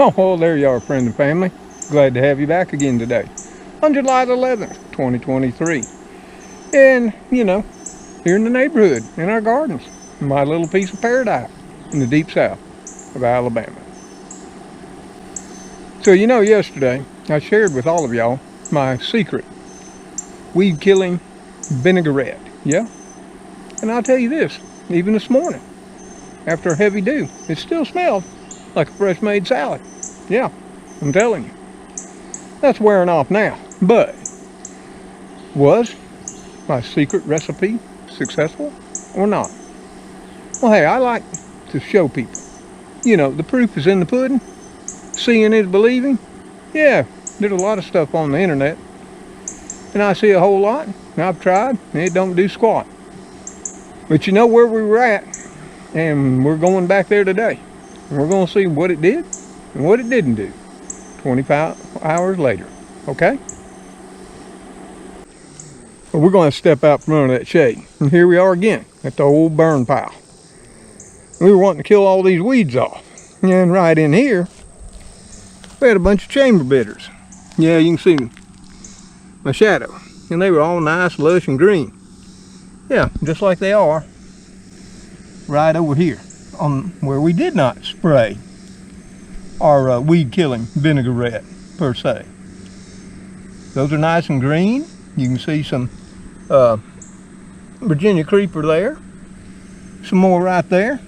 Oh, well, there you are, friend and family. Glad to have you back again today on July the 11th, 2023. And, here in the neighborhood, in our gardens, my little piece of paradise in the deep south of Alabama. So, yesterday I shared with all of y'all my secret weed killing vinaigrette. Yeah? And I'll tell you this, even this morning, after a heavy dew, it still smelled like a fresh made salad. Yeah, I'm telling you. That's wearing off now. But was my secret recipe successful or not? Well, hey, I like to show people. The proof is in the pudding. Seeing is believing. Yeah, there's a lot of stuff on the internet. And I see a whole lot. And I've tried, and it don't do squat. But you know where we were at. And we're going back there today. And we're going to see what it did and what it didn't do 25 hours later. Okay? Well, we're going to step out from under that shade. And here we are again at the old burn pile. We were wanting to kill all these weeds off. And right in here, we had a bunch of chamber bitters. Yeah, you can see my shadow. And they were all nice, lush, and green. Yeah, just like they are right over here on where we did not spray our weed killing vinaigrette per se. Those are nice and green. You can see some Virginia creeper there, some more right there,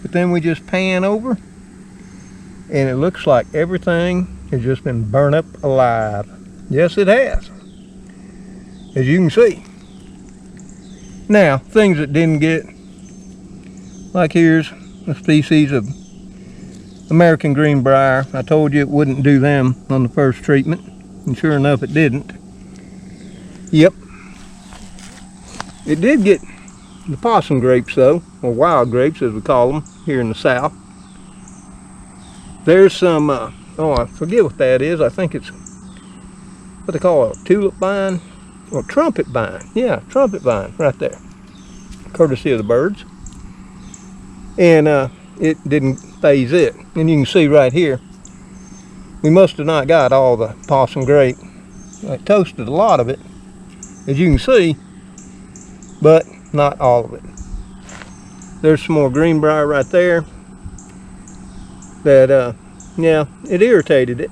but then we just pan over and it looks like everything has just been burnt up alive. Yes, it has, as you can see. Now, things that didn't get, like here's a species of American greenbrier. I told you it wouldn't do them on the first treatment, and sure enough it didn't. Yep. It did get the possum grapes though, or wild grapes as we call them here in the south. There's some, I forget what that is. I think it's what they call a tulip vine or trumpet vine. Yeah, trumpet vine right there, courtesy of the birds. And it didn't phase it. And you can see right here, we must have not got all the possum grape. I toasted a lot of it, as you can see, but not all of it. There's some more greenbrier right there that, yeah, it irritated it,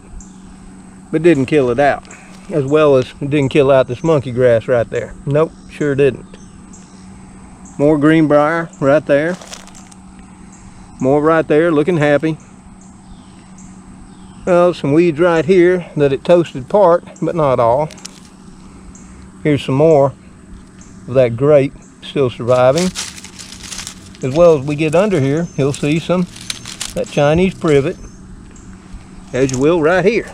but didn't kill it out. As well as it didn't kill out this monkey grass right there. Nope, sure didn't. More greenbrier right there. More right there, looking happy. Well, some weeds right here that it toasted part, but not all. Here's some more of that grape still surviving. As well as we get under here, you'll see some that Chinese privet, as you will right here.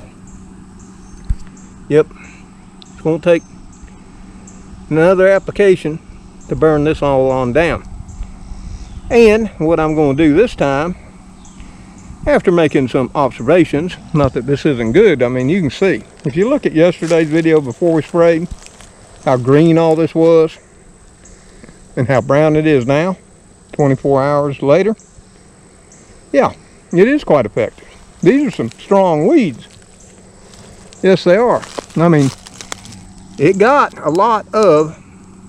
Yep, it's going to take another application to burn this all on down. And what I'm going to do this time, after making some observations, not that this isn't good, I mean, you can see, if you look at yesterday's video before we sprayed, how green all this was, and how brown it is now, 24 hours later. Yeah, it is quite effective. These are some strong weeds. Yes, they are. I mean, it got a lot of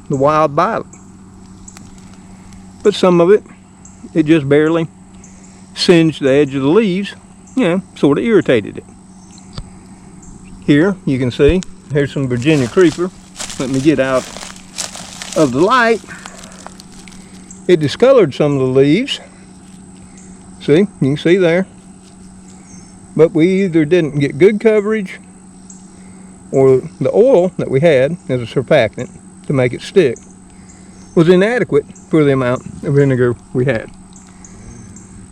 the wild violet. But some of it just barely singed the edge of the leaves, sort of irritated it. Here you can see, here's some Virginia creeper. Let me get out of the light. It discolored some of the leaves. See, you can see there. But we either didn't get good coverage or the oil that we had as a surfactant to make it stick was inadequate for the amount of vinegar we had.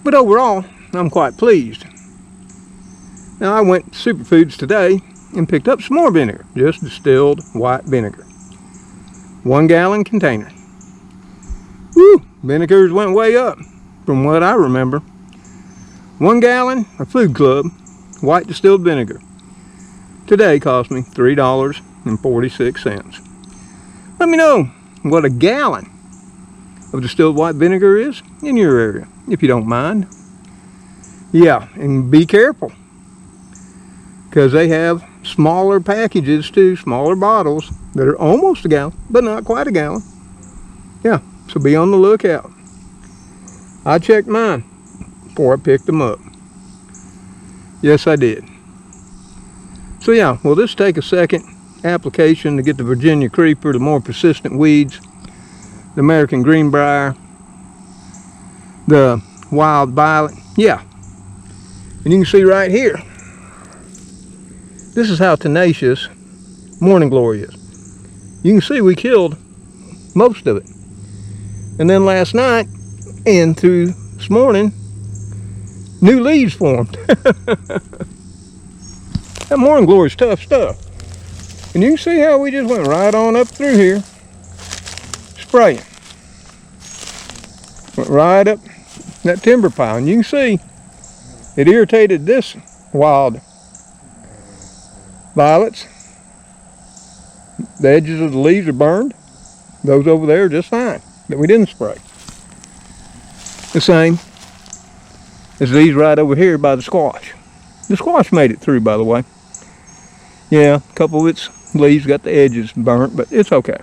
But overall, I'm quite pleased. Now I went to Superfoods today and picked up some more vinegar, just distilled white vinegar. 1 gallon container. Woo! Vinegars went way up from what I remember. 1 gallon of Food Club white distilled vinegar today cost me $3.46. Let me know what a gallon of distilled white vinegar is in your area, if you don't mind. Yeah, and be careful, because they have smaller packages too, smaller bottles that are almost a gallon, but not quite a gallon. Yeah, so be on the lookout. I checked mine before I picked them up. Yes, I did. So yeah, will this take a second application to get the Virginia creeper, the more persistent weeds, the American greenbrier, the wild violet? Yeah. And you can see right here, this is how tenacious morning glory is. You can see we killed most of it. And then last night and through this morning, new leaves formed. That morning glory is tough stuff. And you can see how we just went right on up through here, spraying. Went right up that timber pile. And you can see it irritated this wild violets. The edges of the leaves are burned. Those over there are just fine that we didn't spray. The same as these right over here by the squash. The squash made it through, by the way. Yeah, a couple of its leaves got the edges burnt, but it's okay.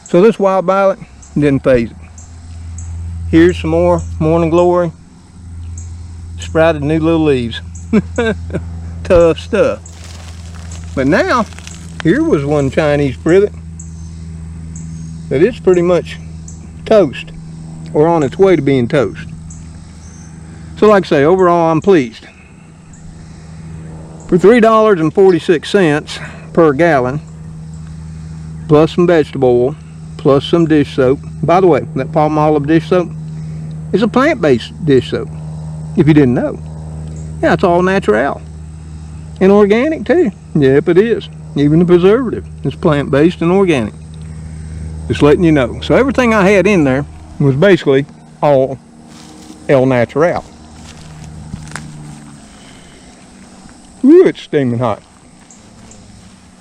So this wild violet didn't phase it. Here's some more morning glory. Sprouted new little leaves. Tough stuff. But now, here was one Chinese privet that it's pretty much toast, or on its way to being toast. So like I say, overall I'm pleased. For $3.46 per gallon, plus some vegetable oil, plus some dish soap. By the way, that palm olive dish soap is a plant-based dish soap, if you didn't know. Yeah, it's all natural. And organic too. Yep, it is. Even the preservative is plant-based and organic. Just letting you know. So everything I had in there was basically all el natural. Ooh, it's steaming hot.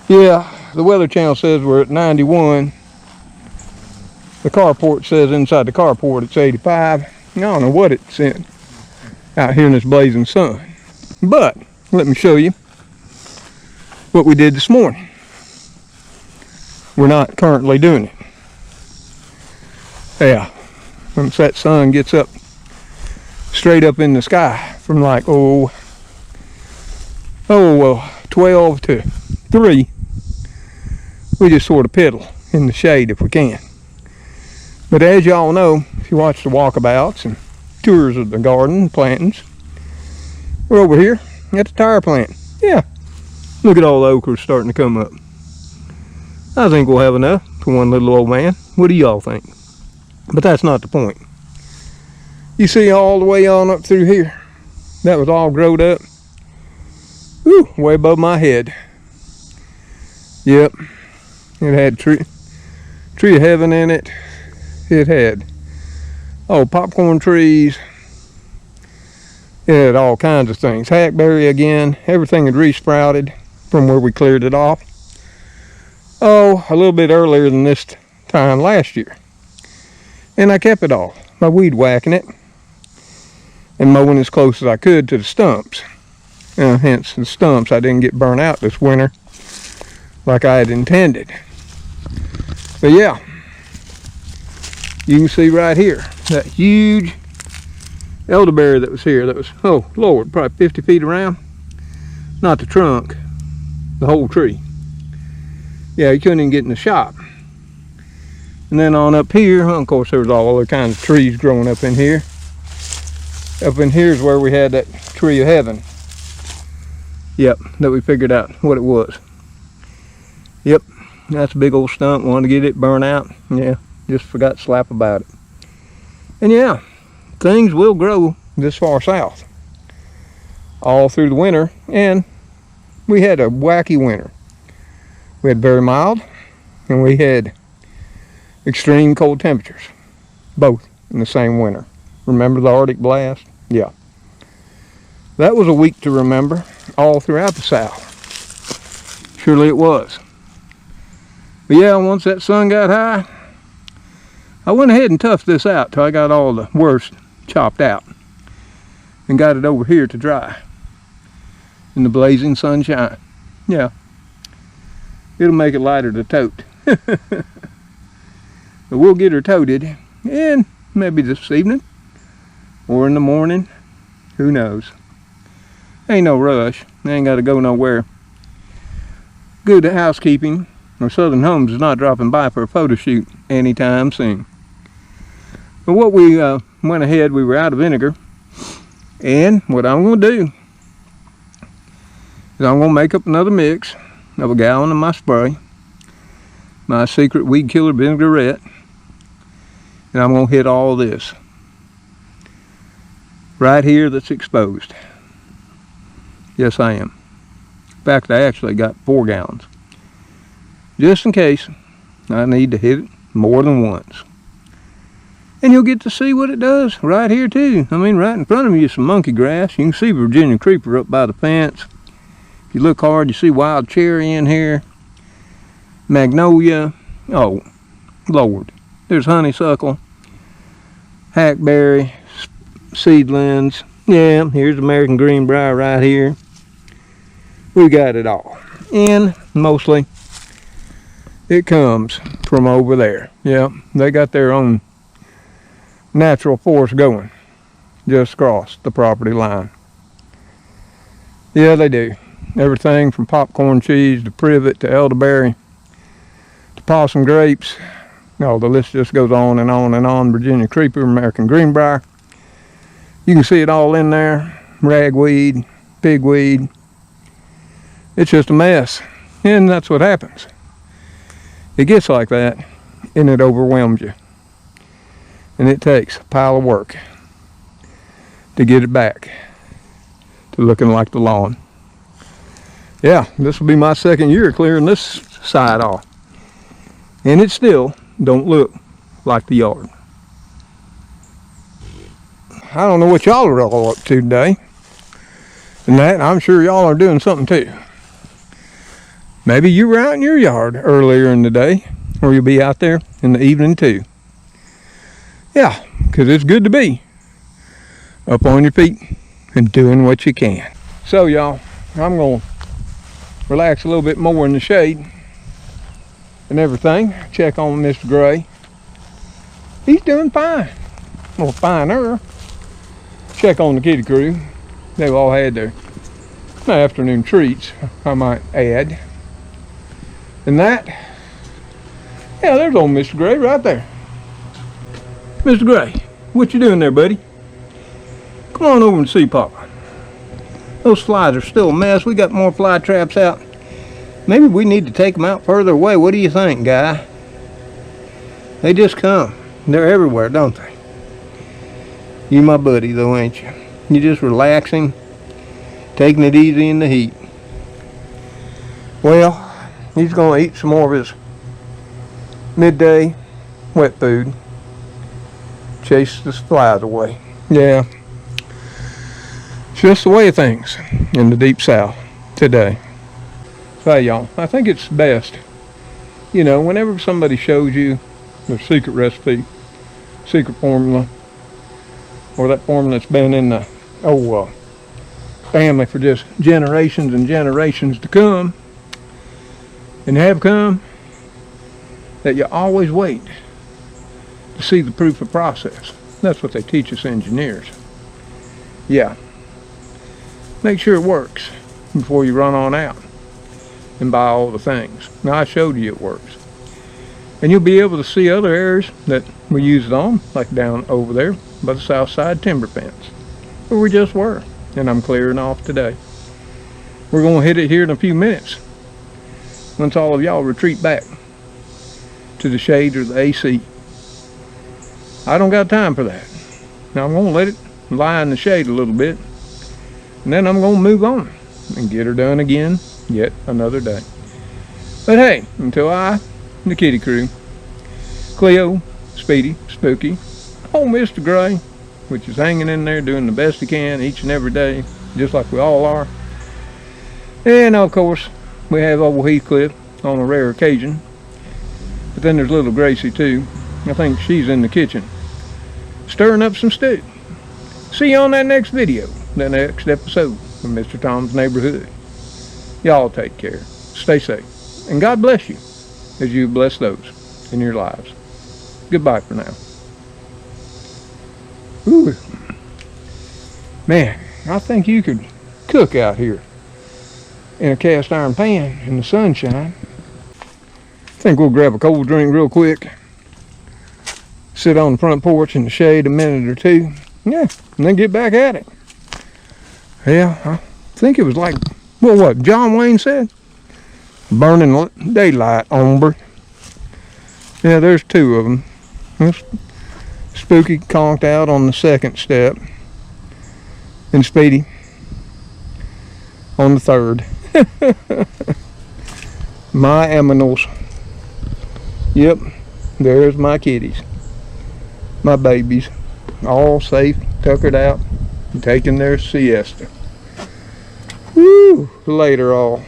Yeah, the Weather Channel says we're at 91. The carport says inside the carport it's 85. I don't know what it's in out here in this blazing sun. But let me show you what we did this morning. We're not currently doing it. Yeah, once that sun gets up straight up in the sky from like 12 to 3, we just sort of piddle in the shade if we can. But as y'all know, if you watch the walkabouts and tours of the garden plantings, we're over here at the tire plant. Yeah, look at all the okras starting to come up. I think we'll have enough for one little old man. What do y'all think? But that's not the point. You see all the way on up through here, that was all growed up. Whew, way above my head. Yep, it had tree of heaven in it. It had popcorn trees. It had all kinds of things. Hackberry again. Everything had re-sprouted from where we cleared it off. A little bit earlier than this time last year. And I kept it all by weed whacking it and mowing as close as I could to the stumps. Hence the stumps I didn't get burnt out this winter like I had intended. But yeah, you can see right here that huge elderberry that was here. That was, oh Lord, probably 50 feet around. Not the trunk, the whole tree. Yeah, you couldn't even get in the shop. And then on up here, of course, there was all other kinds of trees growing up in here. Up in here is where we had that tree of heaven. Yep, that we figured out what it was. Yep, that's a big old stump. Wanted to get it burnt out. Yeah, just forgot slap about it. And yeah, things will grow this far south all through the winter. And we had a wacky winter. We had very mild, and we had extreme cold temperatures, both in the same winter. Remember the Arctic blast? Yeah. That was a week to remember all throughout the South. Surely it was. But yeah, once that sun got high, I went ahead and toughed this out till I got all the worst chopped out. and got it over here to dry in the blazing sunshine. Yeah, it'll make it lighter to tote. But we'll get her toted, and maybe this evening or in the morning, who knows. Ain't no rush. They ain't got to go nowhere. Good housekeeping or Southern Homes is not dropping by for a photo shoot anytime soon. But what we went ahead, we were out of vinegar, and what I'm going to do is I'm going to make up another mix of a gallon of my spray, my secret Weed Killer Vinaigrette, and I'm going to hit all this right here that's exposed. Yes, I am. In fact, I actually got 4 gallons. Just in case I need to hit it more than once. And you'll get to see what it does right here too. I mean, right in front of you is some monkey grass. You can see Virginia creeper up by the fence. If you look hard, you see wild cherry in here. Magnolia. Oh, Lord. There's honeysuckle. Hackberry. Seedlings. Yeah, here's American greenbrier right here. We got it all. And mostly it comes from over there. Yeah, they got their own natural force going just across the property line. Yeah, they do. Everything from popcorn cheese to privet to elderberry to possum grapes. No, the list just goes on and on and on. Virginia creeper, American greenbrier. You can see it all in there. Ragweed, pigweed. It's just a mess. And that's what happens. It gets like that and it overwhelms you. And it takes a pile of work to get it back to looking like the lawn. Yeah, this will be my second year clearing this side off. And it still don't look like the yard. I don't know what y'all are all up to today. And that, I'm sure y'all are doing something too. Maybe you were out in your yard earlier in the day, or you'll be out there in the evening too. Yeah, because it's good to be up on your feet and doing what you can. So y'all, I'm going to relax a little bit more in the shade and everything. Check on Mr. Gray. He's doing fine. Well, finer. Check on the kitty crew. They've all had their afternoon treats, I might add. And that, yeah, there's old Mr. Gray right there. Mr. Gray, what you doing there, buddy? Come on over and see Papa. Those flies are still a mess. We got more fly traps out. Maybe we need to take them out further away. What do you think, guy? They just come. They're everywhere, don't they? You my buddy, though, ain't you? You just relaxing, taking it easy in the heat. Well, he's going to eat some more of his midday wet food. Chase the flies away. Yeah. It's just the way of things in the deep south today. So, hey, y'all, I think it's best, you know, whenever somebody shows you their secret recipe, secret formula, or that formula that's been in the family for just generations and generations to come, and have come, that you always wait to see the proof of process. That's what they teach us engineers. Yeah. Make sure it works before you run on out and buy all the things. Now, I showed you it works. And you'll be able to see other areas that we use it on, like down over there by the south side timber fence, where we just were. And I'm clearing off today. We're going to hit it here in a few minutes, once all of y'all retreat back to the shade or the AC. I don't got time for that. Now I'm going to let it lie in the shade a little bit, and then I'm going to move on and get her done again yet another day. But hey, until I, the kitty crew, Cleo, Speedy, Spooky, old Mr. Gray, which is hanging in there doing the best he can each and every day, just like we all are. And of course, we have old Heathcliff on a rare occasion. But then there's little Gracie too. I think she's in the kitchen, stirring up some stew. See you on that next video, that next episode of Mr. Tom's Neighborhood. Y'all take care. Stay safe. And God bless you as you bless those in your lives. Goodbye for now. Ooh. Man, I think you could cook out here in a cast iron pan in the sunshine. I think we'll grab a cold drink real quick. Sit on the front porch in the shade a minute or two. Yeah, and then get back at it. Yeah, I think it was like, well, what John Wayne said? Burning daylight, hombre. Yeah, there's two of them. Spooky conked out on the second step. And Speedy on the third. My aminals. Yep, there's my kitties. My babies. All safe, tuckered out, and taking their siesta. Woo! Later all.